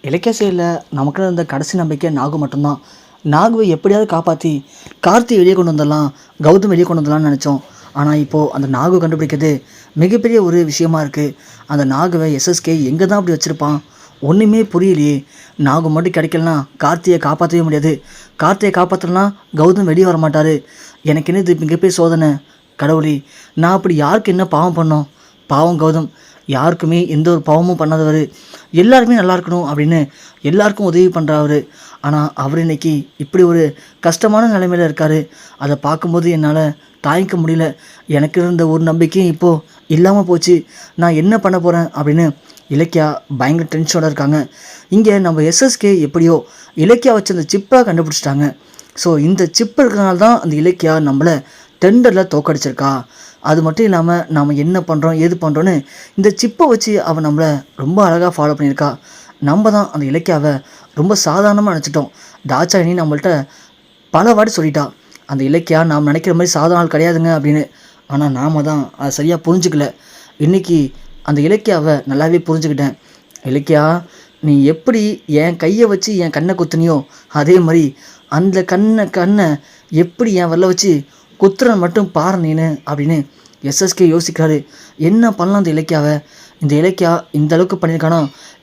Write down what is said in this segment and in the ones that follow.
இலக்கிய செயலில் நமக்குன்னு இருந்த கடைசி நம்பிக்கை நாகு மட்டும்தான். நாகுவை எப்படியாவது காப்பாற்றி கார்த்தி வெளியே கொண்டு வந்துடலாம், கௌதம் வெளியே கொண்டு வந்துடலாம்னு நினச்சோம். ஆனால் இப்போது அந்த நாகு கண்டுபிடிக்கிறது மிகப்பெரிய ஒரு விஷயமா இருக்குது. அந்த நாகுவை எஸ்எஸ்கே எங்கே தான் அப்படி வச்சுருப்பான், ஒன்றுமே புரியலையே. நாகு மட்டும் கிடைக்கலனா கார்த்தியை காப்பாற்றவே முடியாது. கார்த்தியை காப்பாற்றலாம் கௌதம் வெளியே வர மாட்டார். எனக்கு என்ன இது மிகப்பெரிய சோதனை. கடவுளே, நான் அப்படி யாருக்கு என்ன பாவம் பண்ணோம்? பாவம் கௌதம் யாருக்குமே எந்த ஒரு பாவமும் பண்ணாதவர், எல்லாருக்குமே நல்லா இருக்கணும் அப்படின்னு எல்லாருக்கும் உதவி பண்ணுறவர். ஆனால் அவர் இன்னைக்கு இப்படி ஒரு கஷ்டமான நிலைமையில் இருக்கார். அதை பார்க்கும்போது என்னால் தாங்கிக்க முடியல. எனக்கு இருந்த ஒரு நம்பிக்கையும் இப்போது இல்லாமல் போச்சு. நான் என்ன பண்ண போகிறேன் அப்படின்னு இலக்கியா பயங்கர டென்ஷனோட இருக்காங்க. இங்கே நம்ம எஸ்எஸ்கே எப்படியோ இலக்கியா வச்சு அந்த சிப்பை கண்டுபிடிச்சிட்டாங்க. ஸோ இந்த சிப்பு இருக்கிறனால தான் அந்த இலக்கியா நம்மளை டெண்டரில் தோக்கடிச்சிருக்கா. அது மட்டும் இல்லாமல் நாம் என்ன பண்ணுறோம் ஏது பண்ணுறோன்னு இந்த சிப்பை வச்சு அவன் நம்மளை ரொம்ப அழகாக ஃபாலோ பண்ணியிருக்கா. நம்ம தான் அந்த இலக்கியாவை ரொம்ப சாதாரணமாக நினச்சிட்டோம். தாட்சாயினி நம்மள்கிட்ட பல வாட்டி சொல்லிட்டா, அந்த இலக்கியா நாம் நினைக்கிற மாதிரி சாதாரண ஆள் கிடையாதுங்க அப்படின்னு. ஆனால் நாம் தான் அதை சரியாக புரிஞ்சுக்கல. இன்றைக்கி அந்த இலக்கியாவை நல்லாவே புரிஞ்சுக்கிட்டேன். இலக்கியா, நீ எப்படி என் கையை வச்சு என் கண்ணை குத்துனியோ அதே மாதிரி அந்த கண்ணை எப்படி என் வரல வச்சு குத்துறன் மட்டும் பாரு நீனு அப்படின்னு எஸ்எஸ்கே யோசிக்கிறாரு. என்ன பண்ணலாம் அந்த இலக்கியாவை? இந்த இலக்கியா இந்த அளவுக்கு பண்ணியிருக்கானா,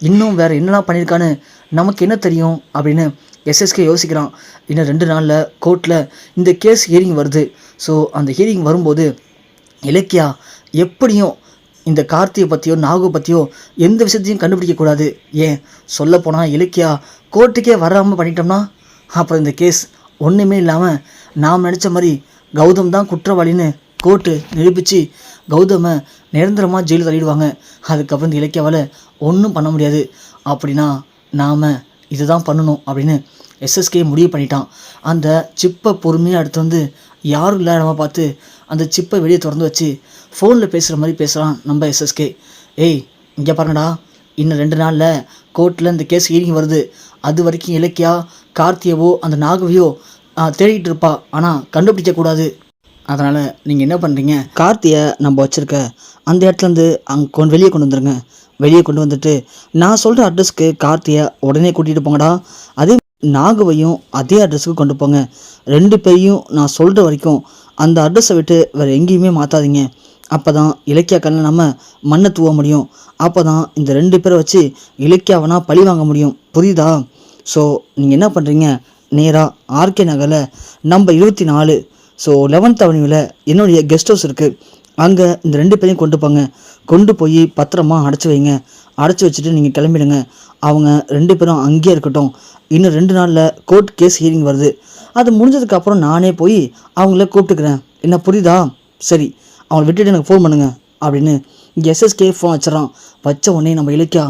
இன்னும் வேறு என்னெல்லாம் பண்ணியிருக்கான்னு நமக்கு என்ன தெரியும் அப்படின்னு எஸ்எஸ்கே யோசிக்கிறான். இன்னும் 2 நாளில் கோர்ட்டில் இந்த கேஸ் ஹியரிங் வருது. ஸோ அந்த ஹியரிங் வரும்போது இலக்கியா எப்படியும் இந்த கார்த்தியை பற்றியோ நாகு பற்றியோ எந்த விஷயத்தையும் கண்டுபிடிக்கக்கூடாது. ஏன் சொல்லப்போனால் இலக்கியா கோர்ட்டுக்கே வராமல் பண்ணிட்டோம்னா அப்புறம் இந்த கேஸ் ஒன்றுமே இல்லாமல் நாம் நினச்ச மாதிரி கௌதம் தான் குற்றவாளின்னு கோர்ட்டு நிரூபித்து கௌதமை நிரந்தரமாக ஜெயிலில் தள்ளிடுவாங்க. அதுக்கப்புறம் இந்த இலக்கியாவால் ஒன்றும் பண்ண முடியாது. அப்படின்னா நாம் இதுதான் பண்ணணும் அப்படின்னு எஸ்எஸ்கே முடிவு பண்ணிட்டான். அந்த சிப்பை பொறுமையாக எடுத்து வந்து யாரும் இல்லாத பார்த்து அந்த சிப்பை வெளியே திறந்து வச்சு ஃபோனில் பேசுகிற மாதிரி பேசுகிறான் நம்ம எஸ்எஸ்கே. ஏய், இங்கே பாருங்கடா, இன்னும் 2 நாளில் கோர்ட்டில் இந்த கேஸ் ஹியரிங் வருது. அது வரைக்கும் இலக்கியா கார்த்தியவோ அந்த நாகவையோ தேடிட்டு இருப்பா, ஆனால் கண்டுபிடிக்கக்கூடாது. அதனால் நீங்கள் என்ன பண்ணுறீங்க, கார்த்தியை நம்ம வச்சுருக்க அந்த இடத்துலேருந்து அங்கே வெளியே கொண்டு வந்துடுங்க. வெளியே கொண்டு வந்துட்டு நான் சொல்கிற அட்ரஸ்க்கு கார்த்தியை உடனே கூட்டிகிட்டு போங்கடா. அதே நாகுவையும் அதே அட்ரஸுக்கு கொண்டு போங்க. 2 பேரையும் நான் சொல்கிற வரைக்கும் அந்த அட்ரஸை விட்டு வேறு எங்கேயுமே மாற்றாதீங்க. அப்போ தான் இலக்கியா கண்ணில் நம்ம மண்ணை தூவ முடியும். அப்போ தான் இந்த 2 பேரை வச்சு இலக்கியாவனா பழி வாங்க முடியும். புரியுதா? ஸோ நீங்கள் என்ன பண்ணுறீங்க, நேராக ஆர்கே நகரில் நம்பர் 24, ஸோ 11th அவென்யூவில் என்னுடைய கெஸ்ட் ஹவுஸ் இருக்குது. அங்கே இந்த 2 பேரையும் கொண்டு போங்க. கொண்டு போய் பத்திரமா அடைச்சி வைங்க. அடைச்சி வச்சுட்டு நீங்கள் கிளம்பிடுங்க. அவங்க 2 பேரும் அங்கேயே இருக்கட்டும். இன்னும் 2 நாளில் கோர்ட் கேஸ் ஹியரிங் வருது. அது முடிஞ்சதுக்கப்புறம் நானே போய் அவங்கள கூப்பிட்டுக்கிறேன். என்ன புரியுதா? சரி, அவங்கள விட்டுட்டு எனக்கு ஃபோன் பண்ணுங்கள் அப்படின்னு இங்கே எஸ்எஸ்கே ஃபோன் வச்சிடறான். வச்ச உடனே நம்ம இலக்கியா,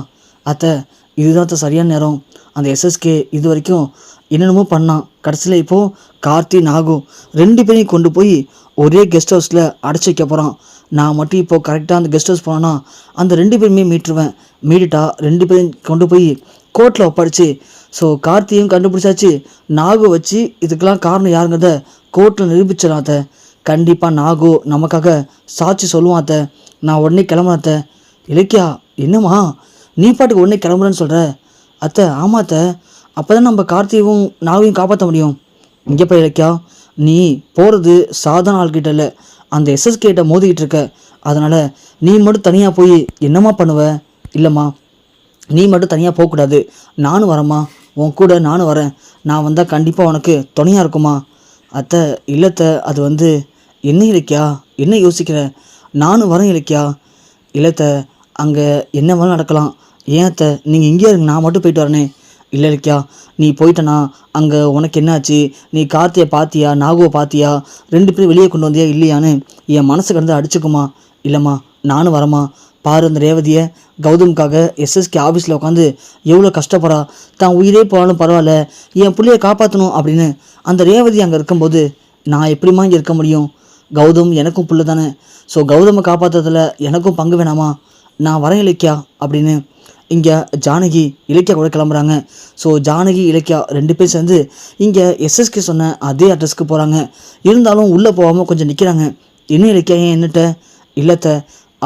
அத்தை இதுதான் சரியான நேரம். அந்த எஸ்எஸ்கே இது வரைக்கும் என்னென்னமோ பண்ணான். கடைசியில் இப்போது கார்த்தி நாகு 2 பேரையும் கொண்டு போய் ஒரே கெஸ்ட் ஹவுஸில் அடைச்சி வைக்க போகிறான். நான் மட்டும் இப்போது கரெக்டாக அந்த கெஸ்ட் ஹவுஸ் போனேன்னா அந்த 2 பேருமே மீட்டுருவேன். மீட்டுட்டா 2 பேரையும் கொண்டு போய் கோர்ட்டில் ஒப்படைச்சி, ஸோ கார்த்தியும் கண்டுபிடிச்சாச்சு, நாகு வச்சு இதுக்கெல்லாம் காரணம் யாருங்கிறத கோர்ட்டில் நிரூபிச்சிடலாம். அத்தை கண்டிப்பாக நாகு நமக்காக சாட்சி சொல்லுவான். அத்தை நான் உடனே கிளம்புறேன். அத்தை. இலக்கியா, என்னம்மா நீ பாட்டுக்கு உடனே கிளம்புறேன்னு சொல்கிற? அத்தை ஆமாம் அத்தை, அப்போ தான் நம்ம கார்த்தியும் நாகையும் காப்பாற்ற முடியும். இங்கே போய் இலக்கியா, நீ போகிறது சாதாரண ஆள்கிட்ட இல்லை, அந்த எஸ்எஸ்கேட்ட மோதிக்கிட்டு இருக்க. அதனால் நீ மட்டும் தனியாக போய் என்னம்மா பண்ணுவ? இல்லைம்மா, நீ மட்டும் தனியாக போகக்கூடாது. நானும் வரேம்மா, உன் கூட நானும் வரேன். நான் வந்தால் கண்டிப்பாக உனக்கு துணையாக இருக்குமா? அத்தை இல்லைத்த, அது என்ன இலக்கியா, என்ன யோசிக்கிற? நானும் வரேன் இலக்கியா. இல்லைத்த, அங்கே என்ன வேணாலும் நடக்கலாம். ஏன் அத்தை, நீங்கள் இங்கேயே இருங்க, நான் மட்டும் போயிட்டு வரனே. இல்லை இலக்கியா, நீ போயிட்டனா அங்கே உனக்கு என்னாச்சு? நீ கார்த்தியை பார்த்தியா, நாகுவை பார்த்தியா, 2 பேரும் வெளியே கொண்டு வந்தியா இல்லையான்னு என் மனசு கடந்து அடிச்சுக்குமா. இல்லைம்மா, நானும் வரேம்மா. பாரு, அந்த ரேவதியை கௌதமுக்காக எஸ்எஸ்கே ஆஃபீஸில் உட்காந்து எவ்வளோ கஷ்டப்படுறா. தான் உயிரே போனாலும் பரவாயில்ல, என் பிள்ளையை காப்பாற்றணும் அப்படின்னு அந்த ரேவதி அங்கே இருக்கும்போது நான் எப்படிமா இங்கே இருக்க முடியும்? கௌதம் எனக்கும் பிள்ளை தானே. ஸோ கௌதமை காப்பாற்றுறதுல எனக்கும் பங்கு வேணாமா? நான் வரேன் இலக்கியா அப்படின்னு இங்கே ஜானகி இலக்கியா கூட கிளம்புறாங்க. ஸோ ஜானகி இலக்கியா 2 பேர் சேர்ந்து இங்கே எஸ்எஸ்கே சொன்ன அதே அட்ரஸ்க்கு போகிறாங்க. இருந்தாலும் உள்ளே போகாமல் கொஞ்சம் நிற்கிறாங்க. இன்னும் இலக்கியா ஏன் என்னட்ட? இல்லைத்த,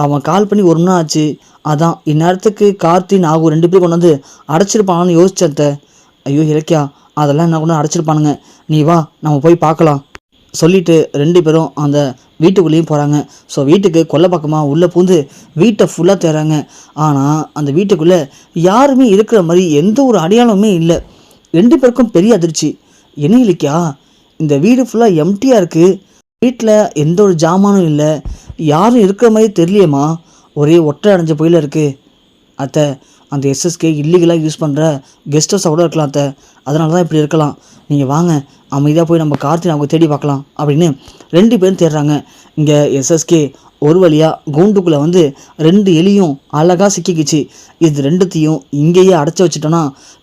அவன் கால் பண்ணி 1 மணி நேரம் ஆச்சு. அதான் இந்நேரத்துக்கு கார்த்தி நாகு 2 பேரும் கொண்டு வந்து அடைச்சிருப்பானு யோசிச்சத்த. ஐயோ இலக்கியா, அதெல்லாம் என்ன கொண்டு அடைச்சிருப்பானுங்க. நீ வா நம்ம போய் பார்க்கலாம் சொல்லிட்டு 2 பேரும் அந்த வீட்டுக்குள்ளேயும் போகிறாங்க. ஸோ வீட்டுக்கு கொல்லை பக்கமாக உள்ளே பூந்து வீட்டை ஃபுல்லாக தேடுறாங்க. ஆனால் அந்த வீட்டுக்குள்ளே யாருமே இருக்கிற மாதிரி எந்த ஒரு அடையாளமுமே இல்லை. 2 பேருக்கும் பெரிய அதிர்ச்சி. என்ன இலக்கியா, இந்த வீடு ஃபுல்லாக எம்டியாக இருக்குது, வீட்டில் எந்த ஒரு ஜாமானும் இல்லை, யாரும் இருக்கிற மாதிரி தெரியலையேம்மா, ஒரே ஒற்றை அடைஞ்ச போயில இருக்குது. அத்தை, அந்த எஸ்எஸ்கே இல்லீகலாக யூஸ் பண்ணுற கெஸ்ட் ஹவுஸாக கூட இருக்கலாம் அத்தை, அதனால தான் இப்படி இருக்கலாம். நீங்கள் வாங்க அமைதியாக போய் நம்ம கார்த்தி அவங்க தேடி பார்க்கலாம் அப்படின்னு 2 பேரும் தேடுறாங்க. இங்கே எஸ்எஸ்கே ஒரு வழியாக கூண்டுக்குள்ளே வந்து 2 எலியும் அழகாக சிக்கிக்கிச்சு. இது 2த்தையும் இங்கேயே அடைச்சி வச்சிட்டோன்னா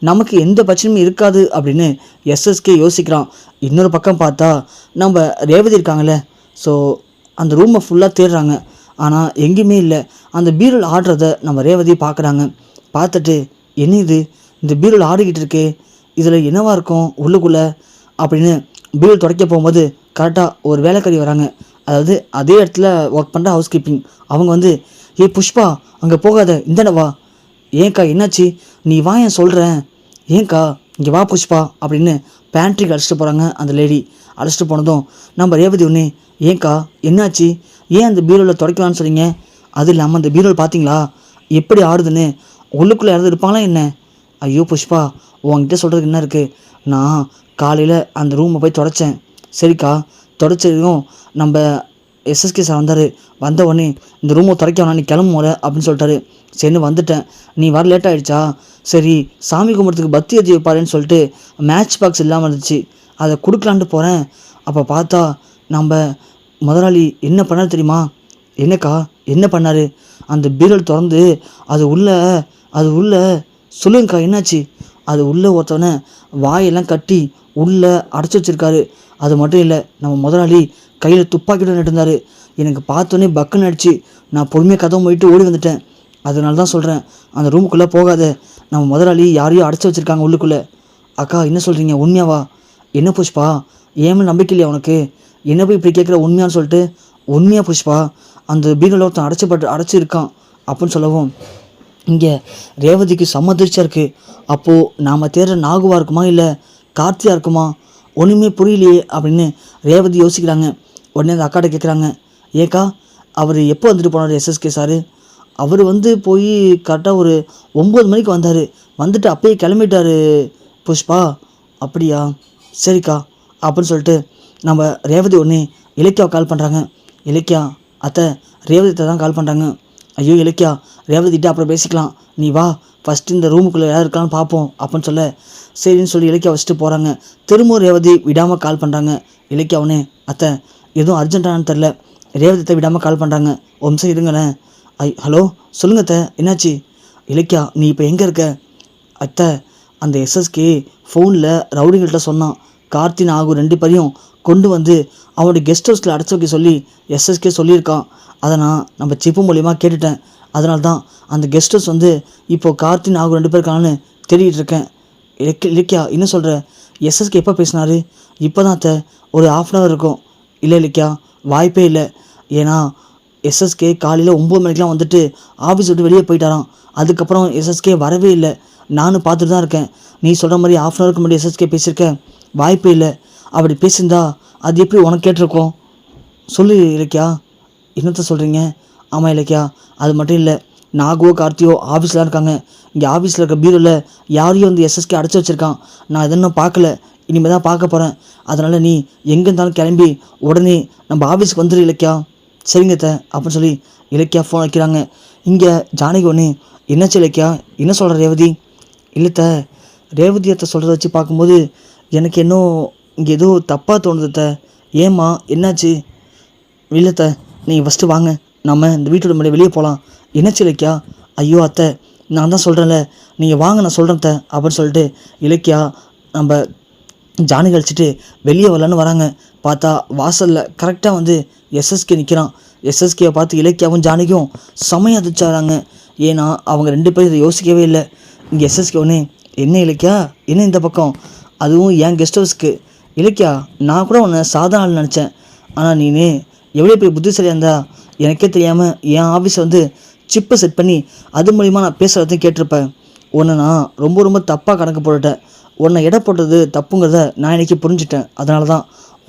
நமக்கு எந்த பிரச்சனையும் இருக்காது அப்படின்னு எஸ்எஸ்கே யோசிக்கிறான். இன்னொரு பக்கம் பார்த்தா நம்ம ரேவதி இருக்காங்களே, ஸோ அந்த ரூமை ஃபுல்லாக தேடுறாங்க. ஆனால் எங்கேயுமே இல்லை. அந்த பீரோல் ஆடுறத நம்ம ரேவதி பார்க்குறாங்க. பார்த்துட்டு என்ன இது, இந்த பீரோல் ஆடிக்கிட்டு இருக்கே, இதில் என்னவா இருக்கும் உள்ளுக்குள்ளே அப்படின்னு பீரோல் துடைக்க போகும்போது கரெக்டாக ஒரு வேலைக்காரி வராங்க. அதாவது அதே இடத்துல ஒர்க் பண்ணுற ஹவுஸ் கீப்பிங். அவங்க வந்து, ஏ புஷ்பா அங்கே போகாத, இந்தன வா. ஏன்க்கா என்னாச்சு, நீ வா ஏன் சொல்கிறேன், ஏன்க்கா இங்கே வா புஷ்பா அப்படின்னு பேண்ட்ரிக்கு அழைச்சிட்டு போகிறாங்க. அந்த லேடி அழைச்சிட்டு போனதும் நம்ம ரேவதி ஒன்று, ஏன்க்கா என்னாச்சு, ஏன் அந்த பீரோவில் துடைக்கலான்னு சொன்னீங்க, அது இல்லாமல் அந்த பீரோவில் பார்த்தீங்களா எப்படி ஆடுதுன்னு, உள்ளுக்குள்ளே யாராவது இருப்பாங்களா என்ன. ஐயோ புஷ்பா, உங்ககிட்ட சொல்கிறதுக்கு என்ன இருக்குது, நான் காலையில் அந்த ரூமை போய் துடைச்சேன். சரிக்கா, துடைச்சதும் நம்ம எஸ்எஸ்கே சார் வந்தார். வந்த உடனே இந்த ரூமை துடைக்க வேணாம், நீ கிளம்புற அப்படின்னு சொல்லிட்டாரு. சரின்னு வந்துட்டேன். நீ வர லேட் ஆகிடுச்சா, சரி சாமி கும்பிட்றதுக்கு பத்தி ஏற்றி வைப்பாருன்னு சொல்லிட்டு மேட்ச் பாக்ஸ் இல்லாமல் இருந்துச்சு, அதை கொடுக்கலான்ட்டு போகிறேன். அப்போ பார்த்தா நம்ம முதலாளி என்ன பண்ணார் தெரியுமா. என்னக்கா என்ன பண்ணார், அந்த பீரல் திறந்து அது உள்ள சொல்லுங்கக்கா என்னாச்சு, அது உள்ளே ஒருத்தவனை வாயெல்லாம் கட்டி உள்ளே அடைச்சி வச்சுருக்காரு. அது மட்டும் இல்லை, நம்ம முதலாளி கையில் துப்பாக்கிட்டு நின்றுருந்தார். எனக்கு பார்த்தோன்னே பக்குன்னு அடிச்சு நான் பொறுமையாக கதவை போயிட்டு ஓடி வந்துட்டேன். அதனால தான் சொல்கிறேன், அந்த ரூமுக்குள்ளே போகாத, நம்ம முதலாளி யாரையும் அடைச்சி வச்சுருக்காங்க உள்ளுக்குள்ளே. அக்கா என்ன சொல்கிறீங்க, உண்மையாவா. என்ன புஷ்பா, ஏன் நம்பிக்கை இல்லையா உனக்கு, என்ன போய் இப்படி கேட்குற உண்மையான்னு சொல்லிட்டு. உண்மையாக புஷ்பா, அந்த பீரோவில் ஒருத்தன் அடைச்சிருக்கான் அப்படின்னு சொல்லவும் இங்கே ரேவதிக்கு சம்மதிச்சா இருக்குது. அப்போது நாம் தேடுற நாகுவா இருக்குமா இல்லை கார்த்தியாக இருக்குமா, ஒன்றுமே புரியலையே அப்படின்னு ரேவதி யோசிக்கிறாங்க. உடனே அந்த அக்காட்ட கேட்குறாங்க, ஏக்கா அவர் எப்போ வந்துட்டு போனார் எஸ்எஸ்கே சார், அவர் வந்து போய் கரெக்டாக ஒரு 9 மணிக்கு வந்தார், வந்துட்டு அப்பயே கிளம்பிட்டார் புஷ்பா. அப்படியா, சரிக்கா அப்படின்னு சொல்லிட்டு நம்ம ரேவதி ஒன்று இலக்கியாவை கால் பண்ணுறாங்க. இலக்கியா, அத்தை ரேவதித்தை தான் கால் பண்ணுறாங்க. ஐயோ இலக்கியா, ரேவதிட்ட அப்புறம் பேசிக்கலாம், நீ வா ஃபஸ்ட்டு இந்த ரூமுக்குள்ளே யார் இருக்கான்னு பார்ப்போம் அப்படின்னு சொல்ல சரின்னு சொல்லி இலக்கியா வச்சுட்டு போகிறாங்க. திரும்பவும் ரேவதி விடாமல் கால் பண்ணுறாங்க. இலக்கியா உடனே, அத்தை எதுவும் அர்ஜென்ட்டானு தெரில, ரேவதித்தை விடாமல் கால் பண்ணுறாங்க. ஒரு நிமிஷம் இருங்களேன். ஹலோ சொல்லுங்க அத்தை, என்னாச்சு. இலக்கியா, நீ இப்போ எங்கே இருக்க. அத்தை, அந்த எஸ்எஸ்கே ஃபோனில் ரவுடிங்கள்கிட்ட சொன்னான், கார்த்தி நாகு 2 பேரையும் கொண்டு வந்து அவனுடைய கெஸ்ட் ஹவுஸில் அடைச்சி வைக்க சொல்லி எஸ்எஸ்கே சொல்லியிருக்கான். அதை நம்ம சிப்பு மூலியமாக கேட்டுட்டேன். அதனால தான் அந்த கெஸ்ட் ஹவுஸ் வந்து இப்போது கார்த்தி நாகு 2 பேர் இருக்கான்னு தேடிட்டு இருக்கேன். இலக்கியா என்ன சொல்கிற, எஸ்எஸ்கே எப்போ பேசினார். இப்போ தான் அத்தை ஒரு 1/2 hour இருக்கும். இல்லை இலக்கியா, வாய்ப்பே இல்லை. ஏன்னா எஸ்எஸ்கே காலையில் 9 மணிக்கெலாம் வந்துட்டு ஆஃபீஸ் விட்டு வெளியே போயிட்டாராம். அதுக்கப்புறம் எஸ்எஸ்கே வரவே இல்லை. நானும் பார்த்துட்டு தான் இருக்கேன். நீ சொல்கிற மாதிரி 1/2 hourக்கு முன்னாடி எஸ்எஸ்கே பேசியிருக்கேன், வாய்ப்பே இல்லை. அப்படி பேசியிருந்தா அது எப்படி உனக்கு கேட்டிருக்கோம் சொல்லு இலக்கியா. என்னத்த சொல்கிறீங்க. ஆமாம் இலக்கியா, அது மட்டும் இல்லை, நாகோ கார்த்தியோ ஆஃபீஸில் இருக்காங்க. இங்கே ஆஃபீஸில் இருக்க பீரோவில் யாரையும் வந்து எஸ்எஸ்கே அடைச்சி வச்சுருக்கான். நான் இதெல்லாம் பார்க்கல, இனிமேல் தான் பார்க்க போகிறேன். அதனால் நீ எங்கே இருந்தாலும் கிளம்பி உடனே நம்ம ஆஃபீஸுக்கு வந்துடு இலக்கியா. சரிங்க அத்தை அப்படின்னு சொல்லி இலக்கியா ஃபோன் வைக்கிறாங்க. இங்கே ஜானகி ஒன்று, என்னாச்சு இலக்கியா, என்ன சொல்கிற ரேவதி. இல்லைத்த, ரேவதி அத்தை சொல்கிறத வச்சு பார்க்கும்போது எனக்கு இன்னும் இங்கே ஏதோ தப்பாக தோணுதுத்த. ஏம்மா என்னாச்சு. இல்லைத்த, நீங்கள் ஃபஸ்ட்டு வாங்க, நம்ம இந்த வீட்டோட முன்னாடி வெளியே போகலாம். என்னாச்சு இலக்கியா. ஐயோ அத்தை, நான் தான் சொல்கிறேன்ல, நீங்கள் வாங்க நான் சொல்கிறேன் அத்தை அப்படின்னு சொல்லிட்டு இலக்கியா நம்ம ஜானகி அழைச்சிட்டு வெளியே வரலான்னு வராங்க. பார்த்தா வாசலில் கரெக்டாக வந்து எஸ்எஸ்கே நிற்கிறான். எஸ்எஸ்கேவை பார்த்து இலக்கியாவும் ஜானகியும் செமையாக அதிர்ச்சாராங்க. ஏன்னா அவங்க 2 பேரும் இதை யோசிக்கவே இல்லை. இங்கே எஸ்எஸ்கே ஒன்று, என்ன இலக்கியா என்ன இந்த பக்கம், அதுவும் என் கெஸ்ட் ஹவுஸ்க்கு. இலக்கியா, நான் கூட உன்னை சாதாரண நினச்சேன், ஆனால் நீனே எவ்வளோ பெரிய புத்திசாலியாக இருந்தா எனக்கே தெரியாமல் என் ஆஃபீஸை வந்து சிப்பை செட் பண்ணி அது மூலிமா நான் பேசுகிறதையும் கேட்டிருப்பேன். உன்னை நான் ரொம்ப ரொம்ப தப்பாக கணக்கு போட்டுட்டேன். உன்னை எடை போட்டது தப்புங்கிறத நான் இன்றைக்கி புரிஞ்சுட்டேன். அதனால தான்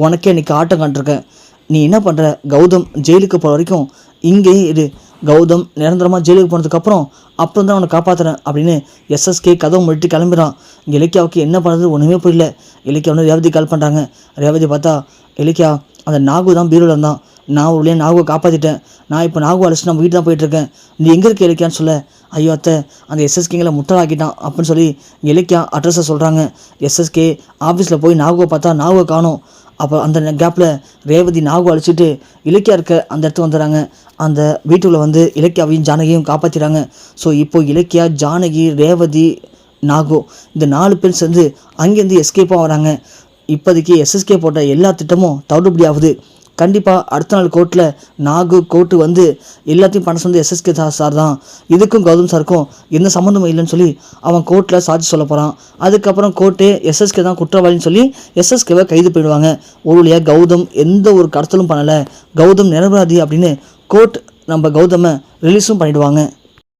உனக்கே இன்றைக்கி ஆட்டம் காட்டிருக்கேன். நீ என்ன பண்ணுற, கௌதம் ஜெயிலுக்கு போகிற வரைக்கும் இங்கேயே இரு. கௌதம் நிரந்தரமாக ஜெயிலுக்கு போனதுக்கப்புறம் அப்புறம் தான் அவனை காப்பாற்றுறேன் அப்படின்னு எஸ்எஸ்கே கதவை முடிட்டு கிளம்பிடான். இங்கே இலக்கியாவுக்கு என்ன பண்ணுறது ஒன்றுமே புரியல. இலக்கியா வந்து ரேவதி கால் பண்ணுறாங்க. ரேவதி பார்த்தா, இலக்கியா அந்த நாகு தான் பீரோவில் இருந்தான். நான் ஒரு நாகுவை காப்பாற்றிட்டேன். நான் இப்போ நாகு அழைச்சி நம்ம வீட்டு தான் போயிட்டுருக்கேன். நீ எங்கே இருக்க இலக்கியான்னு சொல்ல, ஐயோ அத்தை அந்த எஸ்எஸ்கேங்களை முட்டலாக்கிட்டான் அப்படின்னு சொல்லி இலக்கியா அட்ரஸை சொல்கிறாங்க. எஸ்எஸ்கே ஆஃபீஸில் போய் நாகுவை பார்த்தா நாகுவை காணோம். அப்போ அந்த கேப்பில் ரேவதி நாகு அழிச்சிட்டு இலக்கியா இருக்க அந்த இடத்துக்கு வந்துடுறாங்க. அந்த வீட்டுக்குள்ளே வந்து இலக்கியாவையும் ஜானகியும் காப்பாற்றிடுறாங்க. ஸோ இப்போது இலக்கியா, ஜானகி, ரேவதி, நாகு இந்த 4 பேர் சேர்ந்து அங்கேருந்து எஸ்கேப்பாக வராங்க. இப்போதைக்கு எஸ்எஸ்கே போட்ட எல்லா திட்டமும் தவிடுபடி ஆகுது. கண்டிப்பாக அடுத்த நாள் கோர்ட்டில் நாகு கோர்ட்டு வந்து எல்லாத்தையும் பண்ண சொன்னது எஸ்எஸ்கே சார் தான், இதுக்கும் கௌதம் சாருக்கும் எந்த சம்மந்தமும் இல்லைன்னு சொல்லி அவன் கோர்ட்டில் சாட்சி சொல்ல போகிறான். அதுக்கப்புறம் கோர்ட்டே எஸ்எஸ்கே தான் குற்றவாளின்னு சொல்லி எஸ்எஸ்கேவை கைது பண்ணிடுவாங்க. ஒருவழியா கௌதம் எந்த ஒரு கடத்தலும் பண்ணலை, கௌதம் நிரபராதி அப்படின்னு கோர்ட் நம்ம கௌதமை ரிலீஸும் பண்ணிவிடுவாங்க.